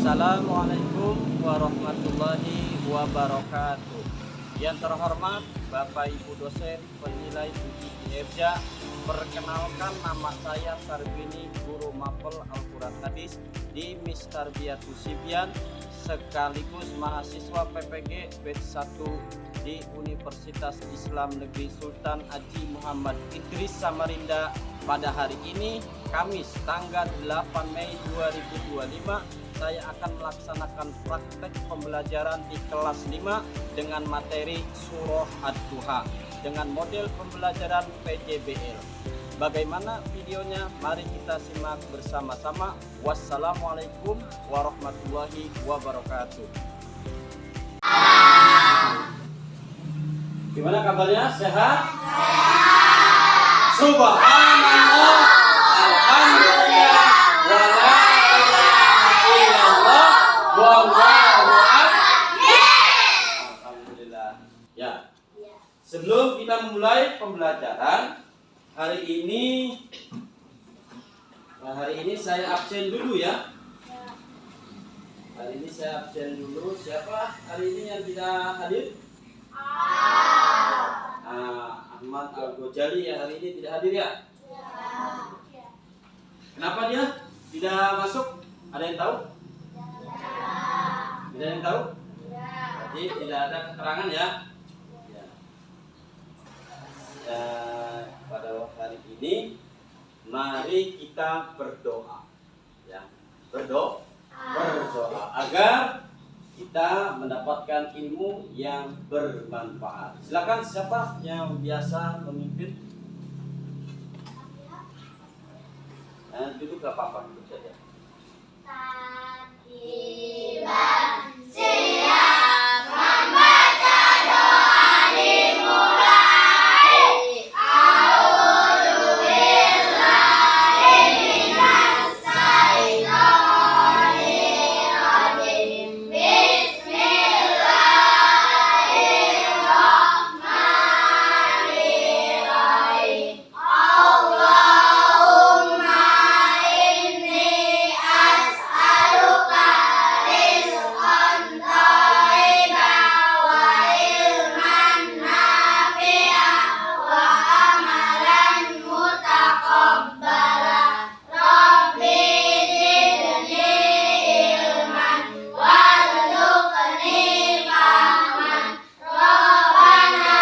Assalamualaikum warahmatullahi wabarakatuh. Yang terhormat Bapak Ibu dosen penilai uji kinerja, perkenalkan nama saya Sarbini, guru mapel Al-Quran Hadis di Mister Biatu Sibian, sekaligus mahasiswa PPG batch 1 di Universitas Islam Negeri Sultan Haji Muhammad Idris Samarinda. Pada hari ini Kamis tanggal 8 Mei 2025, saya akan melaksanakan praktek pembelajaran di kelas 5 dengan materi Surah Ad-Duha dengan model pembelajaran PJBL. Bagaimana videonya? Mari kita simak bersama-sama. Wassalamualaikum warahmatullahi wabarakatuh. Gimana kabarnya? Sehat? Subhanallah, alhamdulillah, wa la ilaha illallah, wallahu akbar. Alhamdulillah. Ya. Sebelum kita mulai pembelajaran hari ini saya absen dulu ya. Hari ini saya absen dulu. Siapa hari ini yang tidak hadir? Ahmad Al-Ghazali ya hari ini tidak hadir ya? Kenapa dia tidak masuk? Ada yang tahu? Tidak ada yang tahu? Jadi tidak ada keterangan ya? Pada hari ini mari kita berdoa ya. Berdoa agar kita mendapatkan ilmu yang bermanfaat. Silakan, siapa yang biasa memimpin? Duduk gak apa-apa, duduk saja. Siap membaca doa dimulai. A'udzubillahi minasyaitonirrajim. Bismillahirrahmanirrahim. Allahumma inni as'aluka rizqan thayyiban wa ilman nafi'an wa amalan mutaqabbalan. Rabbi zidni ilman warzuqni fahman. Rabbana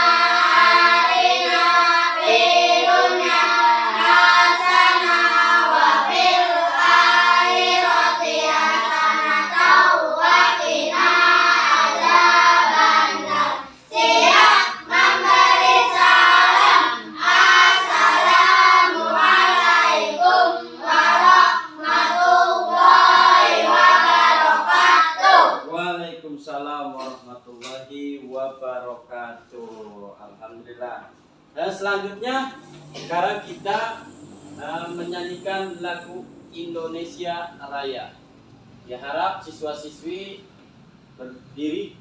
atina fid dunya hasanah wa fil akhirati hasanah wa qina adzabannar. Siap memberi salam. Assalamualaikum warahmatullahi wabarakatuh. Waalaikumsalam warahmatullahi wabarakatuh. Alhamdulillah. Dan selanjutnya sekarang kita menyanyikan lagu Indonesia Raya. Ya, harap siswa-siswi berdiri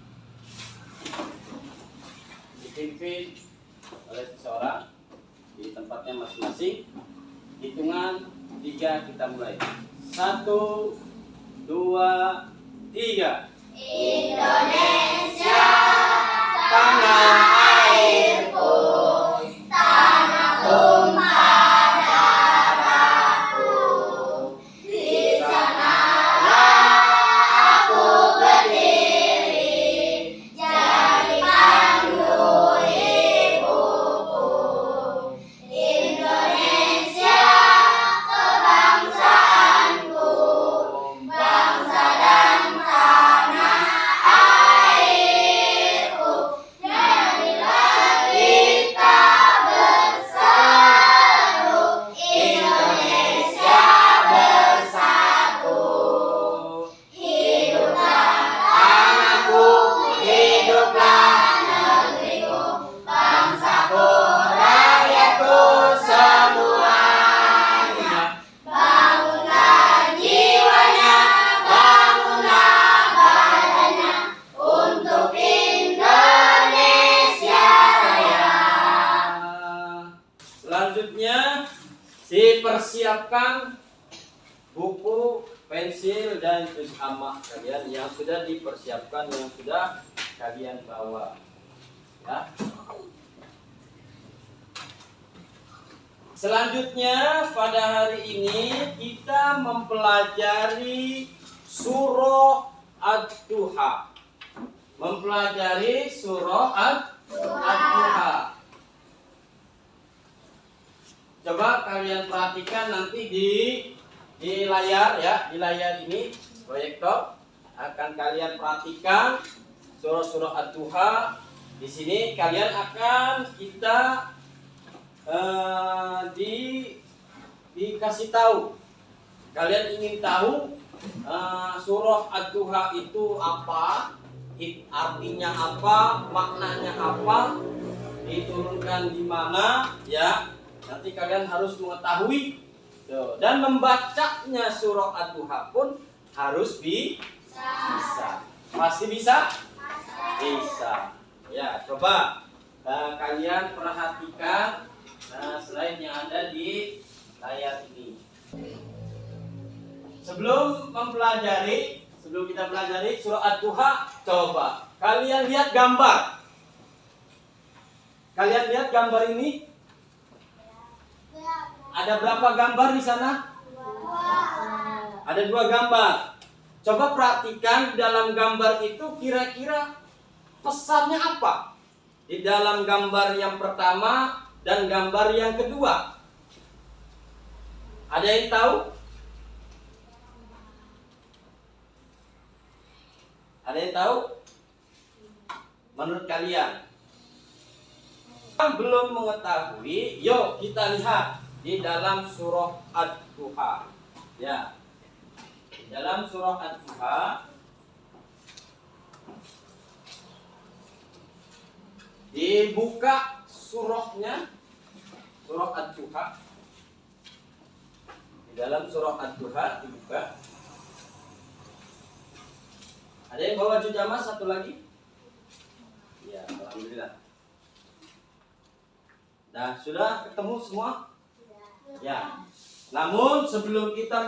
dipimpin oleh seseorang di tempatnya masing-masing. Hitungan 3 kita mulai. 1, 2, 3. Indonesia tanah airku, tanah tumpah darahku. Di sanalah aku berdiri, jadi pandu ibuku. Indonesia kebangsaanku, bangsa dan tanah airku. Marilah kita berseru, Indonesia bersatu. Hiduplah tanahku, hiduplah negeriku, bangsaku, rakyatku semuanya. Bangunlah jiwanya, bangunlah badannya untuk Indonesia Raya. Selanjutnya dipersiapkan buku pensil dan juz amma kalian yang sudah dipersiapkan, yang sudah kalian bawa. Ya. Selanjutnya pada hari ini kita mempelajari surah Ad-Duha. Mempelajari surah Ad-Duha. Coba kalian perhatikan nanti di layar ya, di layar ini proyektor akan kalian perhatikan surah-surah Ad-Duha. Di sini kalian akan kita dikasih tahu. Kalian ingin tahu surah Ad-Duha itu apa, artinya apa, maknanya apa, diturunkan di mana, ya. Nanti kalian harus mengetahui. Dan membacanya surah Ad-Duha pun harus bisa. Pasti bisa? Bisa. Ya, coba kalian perhatikan slide yang ada di layar ini. Sebelum kita pelajari surah Ad-Duha, coba kalian lihat gambar. Kalian lihat gambar ini? Ada berapa gambar di sana? Ada 2 gambar. Coba perhatikan di dalam gambar itu kira-kira pesannya apa? Di dalam gambar yang pertama dan gambar yang kedua. Ada yang tahu? Ada yang tahu? Menurut kalian? Yang belum mengetahui, yuk kita lihat di dalam surah Ad-Duha. Ya. Di dalam surah Ad-Duha dibuka surahnya, surah Ad-Duha. Di dalam surah Ad-Duha dibuka. Ada yang bawa jujama satu lagi? Ya, alhamdulillah. Nah, sudah ketemu semua? Ya. Namun sebelum kita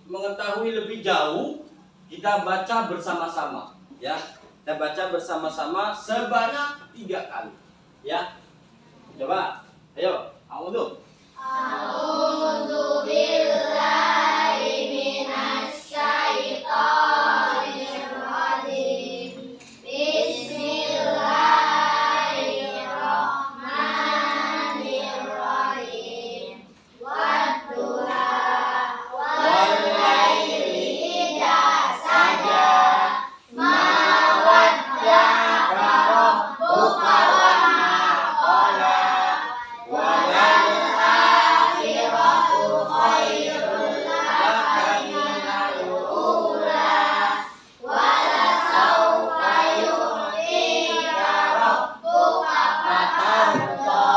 mengetahui lebih jauh, kita baca bersama-sama. Ya, kita baca bersama-sama sebanyak 3 kali. Ya. Coba, ayo, a'udzu. A'udzu billahi minasy syaithanir rajim. Bismillahirrahmanirrahim. Wadduha wal laili idza saja. Ma wadda'aka rabbuka wa ma qala. Walal akhiratu khairul laka minal ula. Walasawfa yu'tika rabbuka fatarda.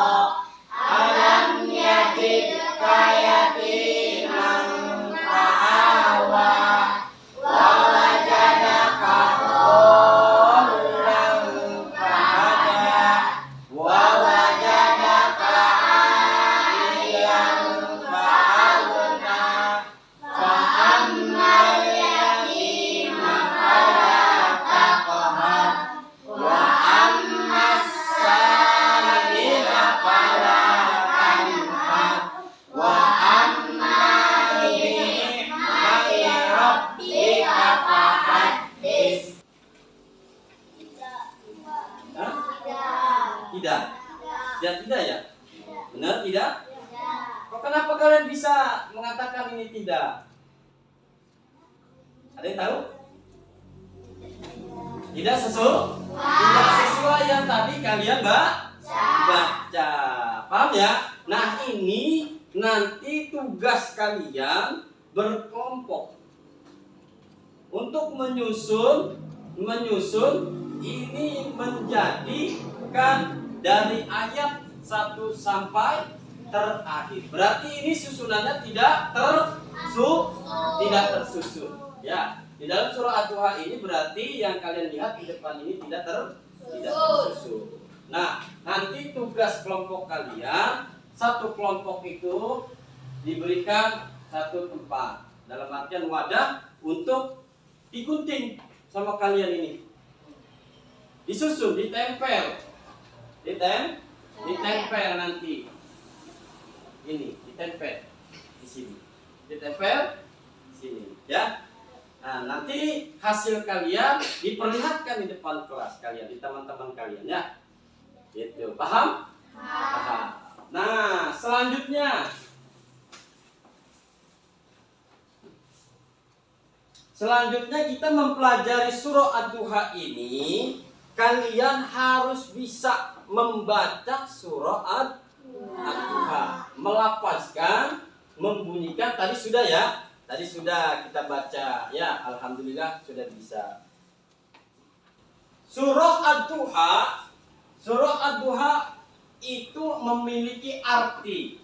Alam yajidka yatiman fa'awa. Wa wajadaka dhallan fahada. Wa wajadaka 'ailan fa'aghna. Fa'ammal yatima fala taqhar. Wa ammas sa'ila fala tanhar. Wa amma bi ni'mati rabbika fahaddits. Hah? Tidak. Ya, tidak ya? Benar tidak? Kok kenapa kalian bisa mengatakan ini tidak? Ada yang tahu? Tidak sesuai yang tadi kalian baca. Paham ya? Nah, ini nanti tugas kalian berkelompok untuk menyusun ini menjadikan dari ayat 1 sampai terakhir. Berarti ini susunannya tidak tersusun. Ya, di dalam surah Ad-Duha ini berarti yang kalian lihat di depan ini tidak tersusun. Nah, nanti tugas kelompok kalian, satu kelompok itu diberikan satu tempat. dalam artian wadah untuk digunting sama kalian ini. Disusun, ditempel. Ditempel nanti. Ini ditempel di sini. Ditempel di sini, ya. Nah, nanti hasil kalian diperlihatkan di depan kelas kalian, di teman-teman kalian, ya. Gitu. Paham? Paham. Nah, selanjutnya kita mempelajari surah Ad-Duha ini. Kalian harus bisa membaca surah Ad-Duha, melafazkan, membunyikan. Tadi sudah ya, tadi sudah kita baca ya, alhamdulillah sudah bisa. Surah Ad-Duha itu memiliki arti,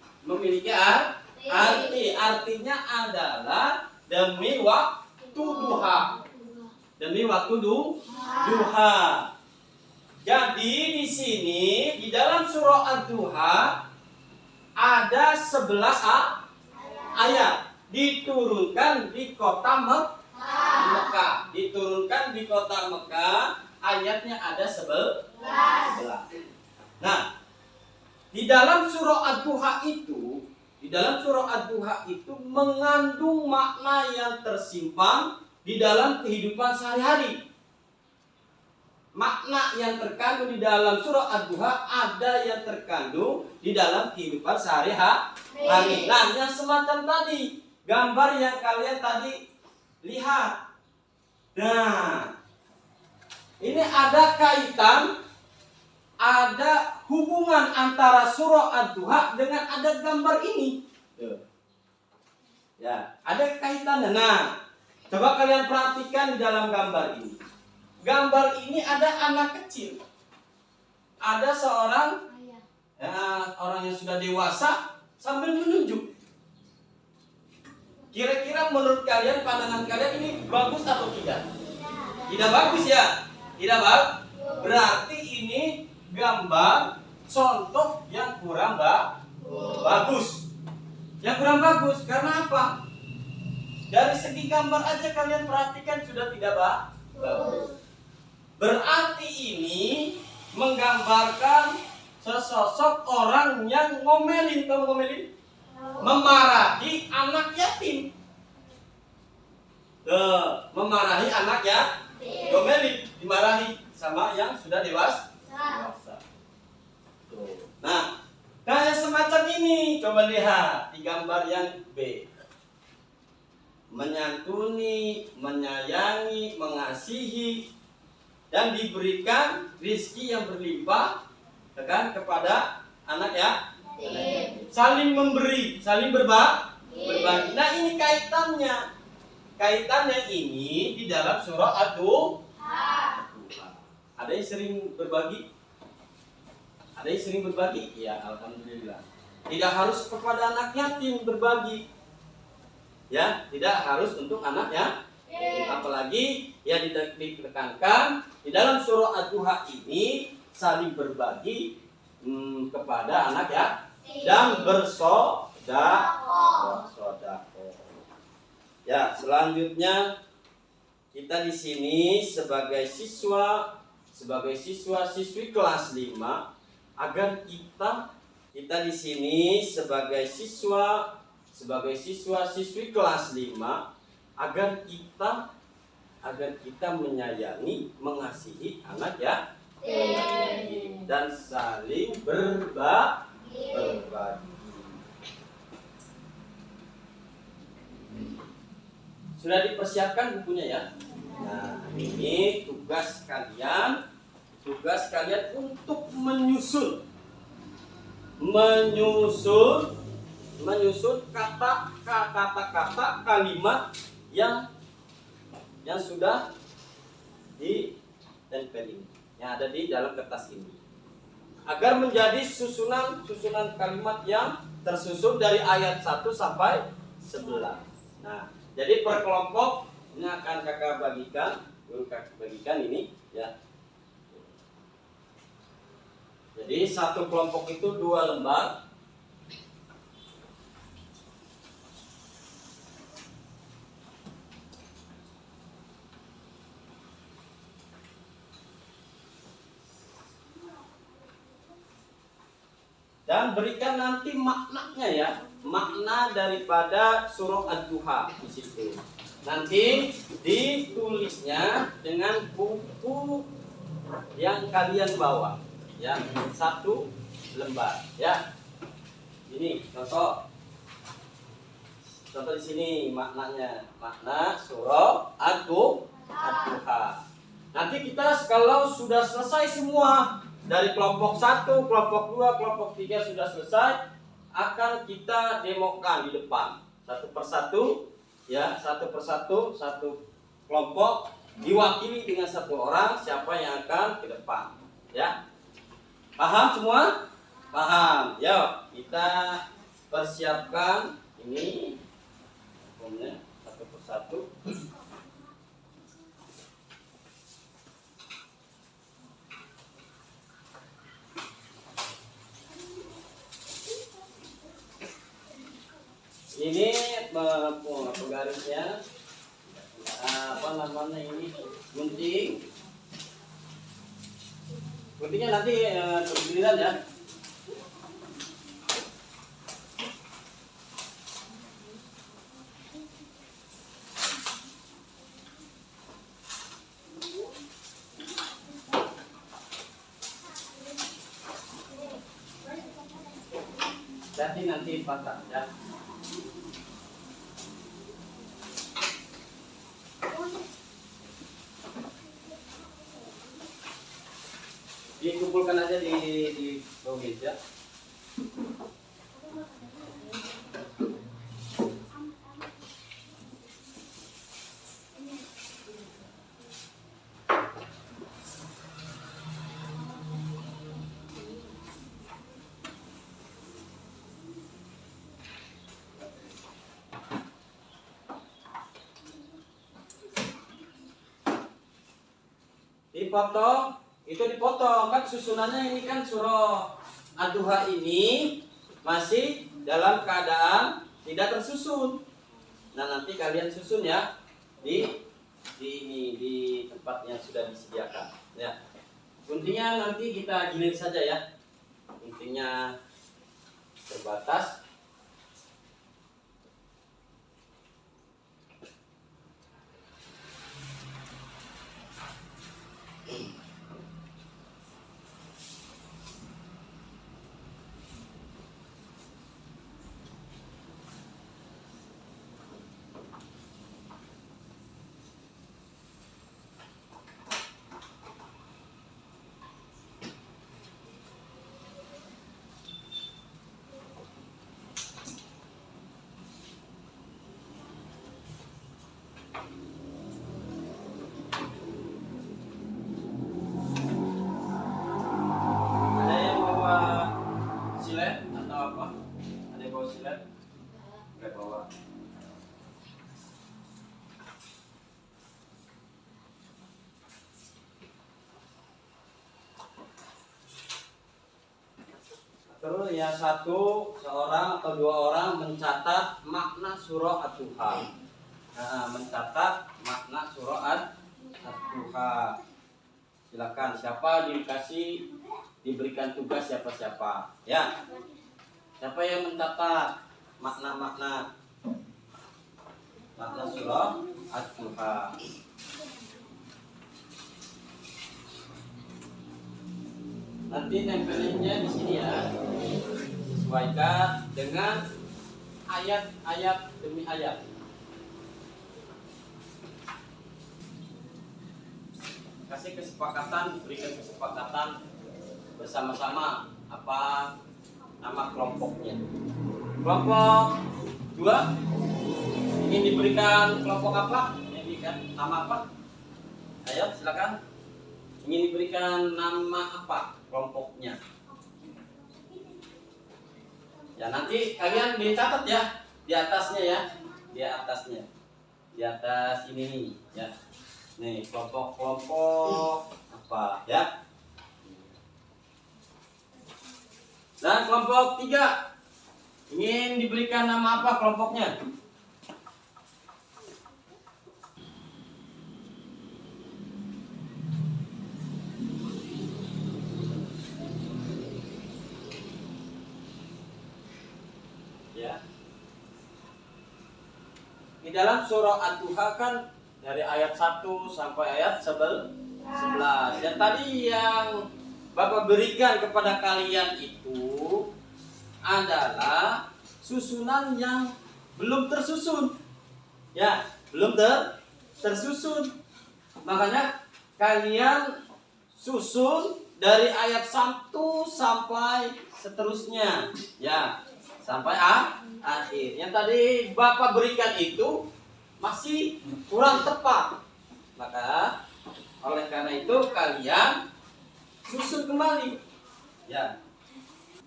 artinya adalah demi waktu duha. Jadi di sini di dalam surah Ad-Duha ada 11 ayat diturunkan di kota Mekah. Ayatnya ada 11. Nah, di dalam surah Ad-Duha itu mengandung makna yang tersimpan di dalam kehidupan sehari-hari. Makna yang terkandung di dalam surah Ad-Duha ada yang terkandung di dalam kehidupan sehari-hari. Nah, yang semacam tadi, gambar yang kalian tadi lihat. Nah, ini ada kaitan, ada hubungan antara surah Ad-Duha dengan ada gambar ini. Ya, ada kaitannya. Nah, coba kalian perhatikan di dalam gambar ini. Gambar ini ada anak kecil. Ada seorang orang yang sudah dewasa sambil menunjuk. Kira-kira menurut kalian, pandangan kalian ini bagus atau tidak? Tidak bagus ya? Tidak bagus. Berarti ini gambar contoh yang kurang bagus. Yang kurang bagus karena apa? Dari segi gambar aja kalian perhatikan sudah tidak bagus. Berarti ini menggambarkan sesosok orang yang ngomelin, memarahi anak yatim. Memarahi anak yatim, ngomelin, dimarahi sama yang sudah dewasa. Nah, kayak semacam ini, coba lihat di gambar yang B. Menyantuni, menyayangi, mengasihi, dan diberikan rizki yang berlimpah kan kepada anak saling memberi, saling berbagi. Nah, ini kaitannya ini di dalam surah Ad-Duha. Ada yang sering berbagi? Ya, alhamdulillah. Tidak harus kepada anak yatim berbagi, ya, tidak harus untuk anak yatim. Apalagi yang ditekankan di dalam surah Ad-Duha ini saling berbagi kepada anak dan bersedekah. Ya, selanjutnya kita di sini sebagai siswa-siswi kelas 5 agar kita di sini sebagai siswa-siswi kelas 5 agar kita menyayangi, mengasihi anak dan saling berbagi. Sudah dipersiapkan bukunya ya? Nah, ini tugas kalian untuk menyusun kata-kata kalimat yang sudah ditempel ini, yang ada di dalam kertas ini, agar menjadi susunan kalimat yang tersusun dari ayat 1 sampai 11. Nah, jadi per kelompok ini akan kakak bagikan ini ya. Jadi satu kelompok itu 2 lembar. Dan berikan nanti maknanya ya, makna daripada surah Ad-Duha di situ. Nanti ditulisnya dengan buku yang kalian bawa, ya, satu lembar, ya. Ini contoh di sini maknanya, makna surah Ad-Duha. Nanti kita kalau sudah selesai semua dari kelompok 1, kelompok 2, kelompok 3 sudah selesai, akan kita demokan di depan satu persatu, ya, satu persatu, satu kelompok diwakili dengan satu orang, siapa yang akan ke depan, ya. Paham semua? Paham. Yuk kita persiapkan ini formnya satu persatu. Ini penggarisnya, apa namanya ini, guntingnya nanti tergiliran ya. Jadi nanti patah ya. Dikumpulkan aja di bawah ya. Dipotong, itu dipotong kan susunannya. Ini kan surah Ad-Duha ini masih dalam keadaan tidak tersusun. Nah nanti kalian susun ya di tempat yang sudah disediakan ya. Guntingnya nanti kita gilir saja ya, guntingnya terbatas. Terus yang seorang atau dua orang mencatat makna surah Ad-Duha. Nah, mencatat makna surah Ad-Duha. Silakan, siapa diberikan tugas siapa-siapa. Ya. Siapa yang mencatat makna surah Ad-Duha. Nanti tempelinnya di sini ya, sesuaikan dengan ayat-ayat demi ayat. Kasih kesepakatan, berikan kesepakatan bersama-sama apa nama kelompoknya. Kelompok 2 ingin diberikan kelompok apa? Ini kan nama apa? Ayo silakan. Ingin diberikan nama apa kelompoknya? Ya nanti kalian dicatat ya di atasnya ya, di atas ini nih ya. Nih kelompok apa ya? Dan kelompok 3 ingin diberikan nama apa kelompoknya? dalam surah Ad-Duha kan dari ayat 1 sampai ayat 11. Dan tadi yang Bapak berikan kepada kalian itu adalah susunan yang belum tersusun. Ya, belum tersusun. Makanya kalian susun dari ayat 1 sampai seterusnya. Ya, sampai akhir. Yang tadi Bapak berikan itu masih kurang tepat. Maka oleh karena itu kalian susun kembali. Ya.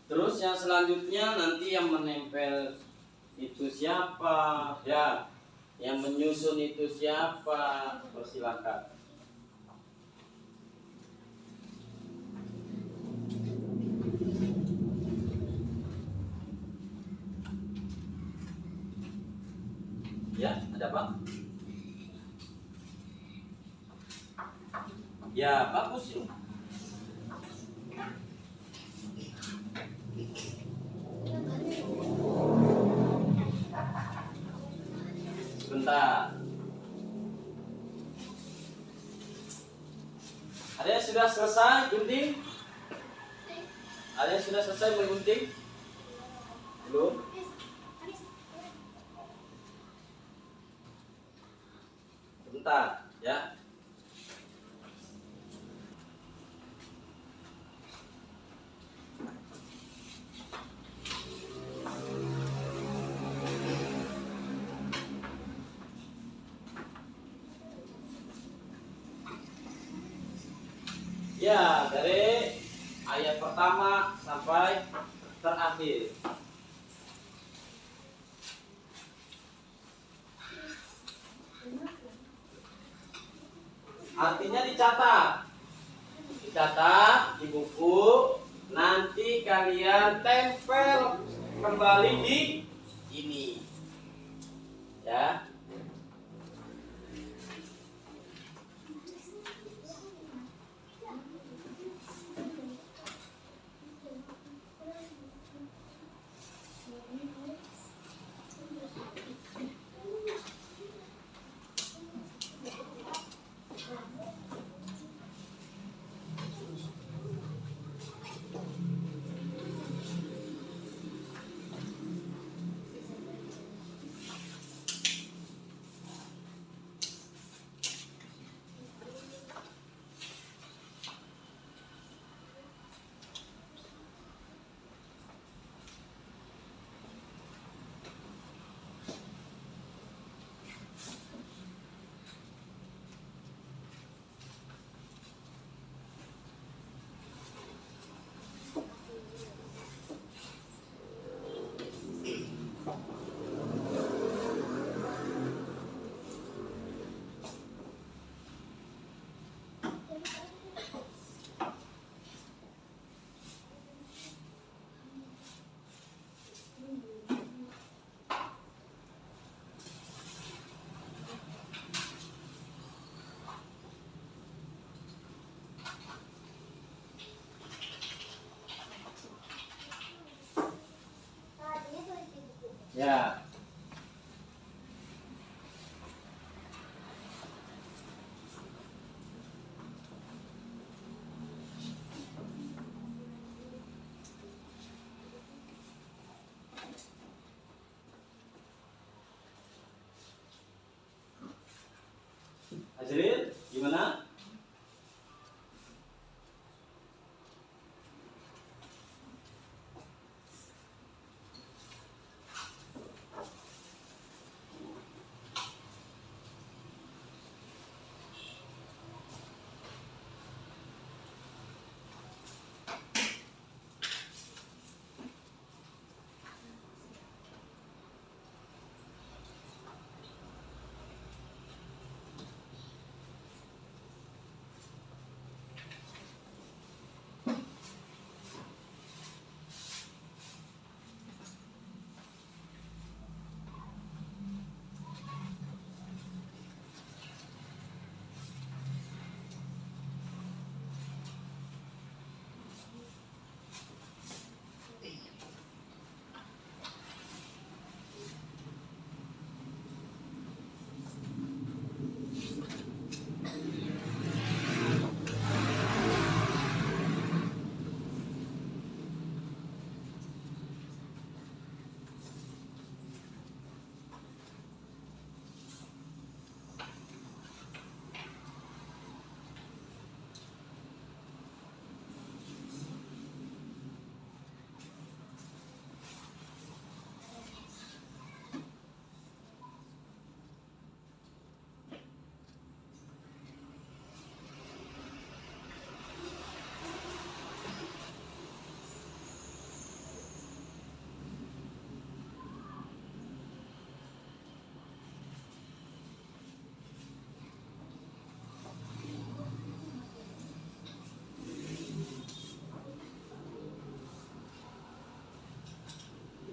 Terus yang selanjutnya nanti yang menempel itu siapa? Ya. Yang menyusun itu siapa? Persilakan. Ya, ada Pak? Ya, bagus ya. Sebentar. Ada yang sudah selesai gunting? Ada yang sudah selesai menggunting? Belum? Sebentar, ya. Ya, dari ayat pertama sampai terakhir. Artinya dicatat di buku, nanti kalian tempel kembali di ini, ya. Ya. Azril, gimana?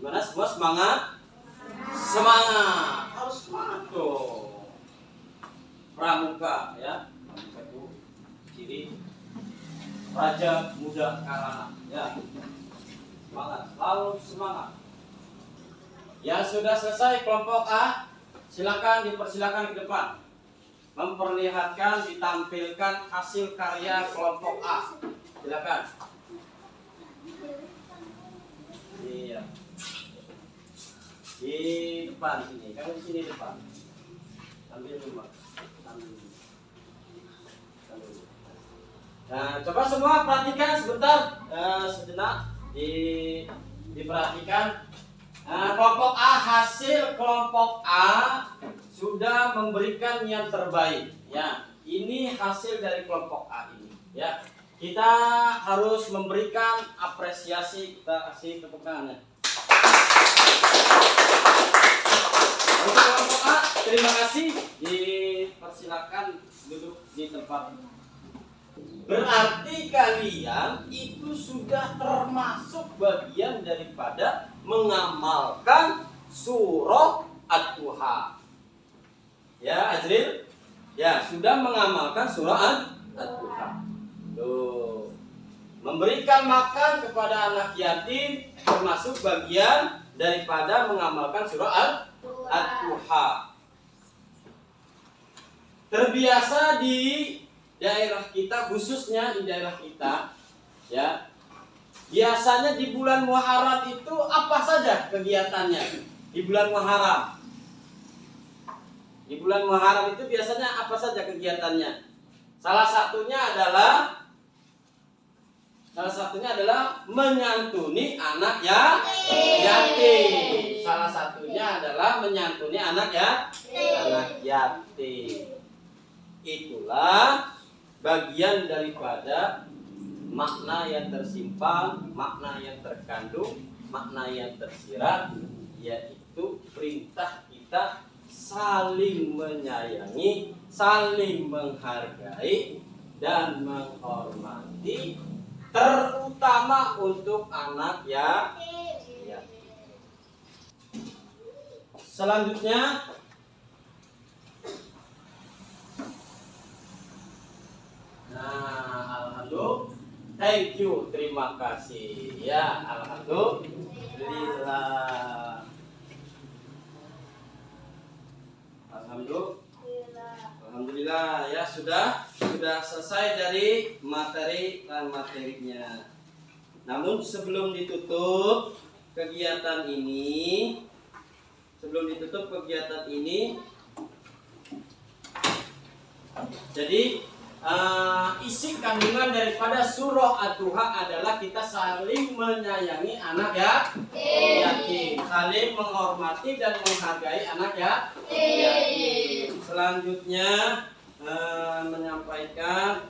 Gimana semua semangat? Semangat. Harus semangat dong. Pramuka ya. Pramuka itu ciri raja muda karana ya. Semangat, selalu semangat. Ya sudah selesai kelompok A. Silakan dipersilakan ke depan. Memperlihatkan, ditampilkan hasil karya kelompok A. Silakan. Iya. Di depan sini. Kamu di sini depan. Ambil dulu. Nah, coba semua perhatikan sebentar, sejenak diperhatikan. Nah, kelompok A, hasil kelompok A sudah memberikan yang terbaik. Ya, ini hasil dari kelompok A ini. Ya, kita harus memberikan apresiasi, kita kasih tepuk tangannya. Untuk kelompok A, terima kasih. Dipersilakan duduk di tempat. Berarti kalian itu sudah termasuk bagian daripada mengamalkan surah Ad-Duha. Ya, Azril? Ya, sudah mengamalkan surah Ad-Duha. Tuh. Memberikan makan kepada anak yatim termasuk bagian daripada mengamalkan surah Ad-Duha. Terbiasa di daerah kita, khususnya di daerah kita, ya, biasanya di bulan Muharram itu apa saja kegiatannya? Di bulan Muharram, itu biasanya apa saja kegiatannya? Salah satunya adalah menyantuni anak yatim. Salah satunya adalah menyantuni anak yatim. Itulah bagian daripada makna yang tersimpan, makna yang terkandung, makna yang tersirat, yaitu perintah kita saling menyayangi, saling menghargai, dan menghormati, terutama untuk anak yatim. Selanjutnya, alhamdulillah, thank you, terima kasih ya, alhamdulillah, alhamdulillah ya, sudah selesai dari materi dan materinya. Namun sebelum ditutup kegiatan ini, jadi isi kandungan daripada surah Ad-Duha adalah kita saling menyayangi anak yatim, saling menghormati dan menghargai anak yatim. Selanjutnya menyampaikan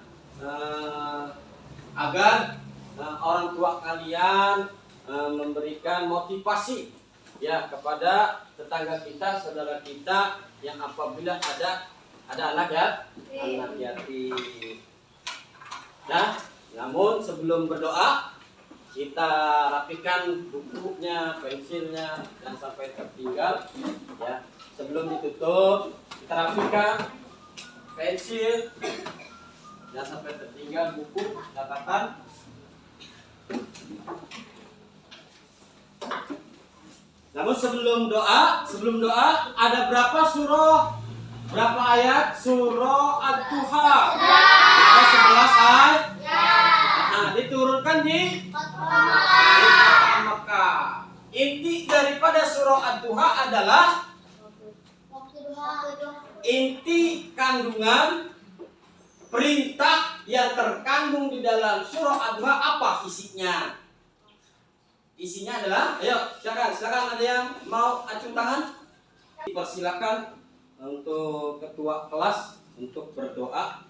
agar orang tua kalian memberikan motivasi ya kepada tetangga kita, saudara kita yang apabila ada anak yatim. Nah, namun sebelum berdoa kita rapikan bukunya, pensilnya, dan sampai tertinggal ya. Sebelum ditutup kita rapikan pensil, dan sampai tertinggal buku catatan. Namun sebelum doa ada berapa surah? Berapa ayat surah Ad-Duha? Ada 11 ayat. Nah, diturunkan di Mekah. Inti daripada surah Ad-Duha adalah inti kandungan perintah yang terkandung di dalam surah Ad-Duha. Apa isinya? Isinya adalah, ayo silakan ada yang mau acung tangan? Dipersilakan untuk ketua kelas untuk berdoa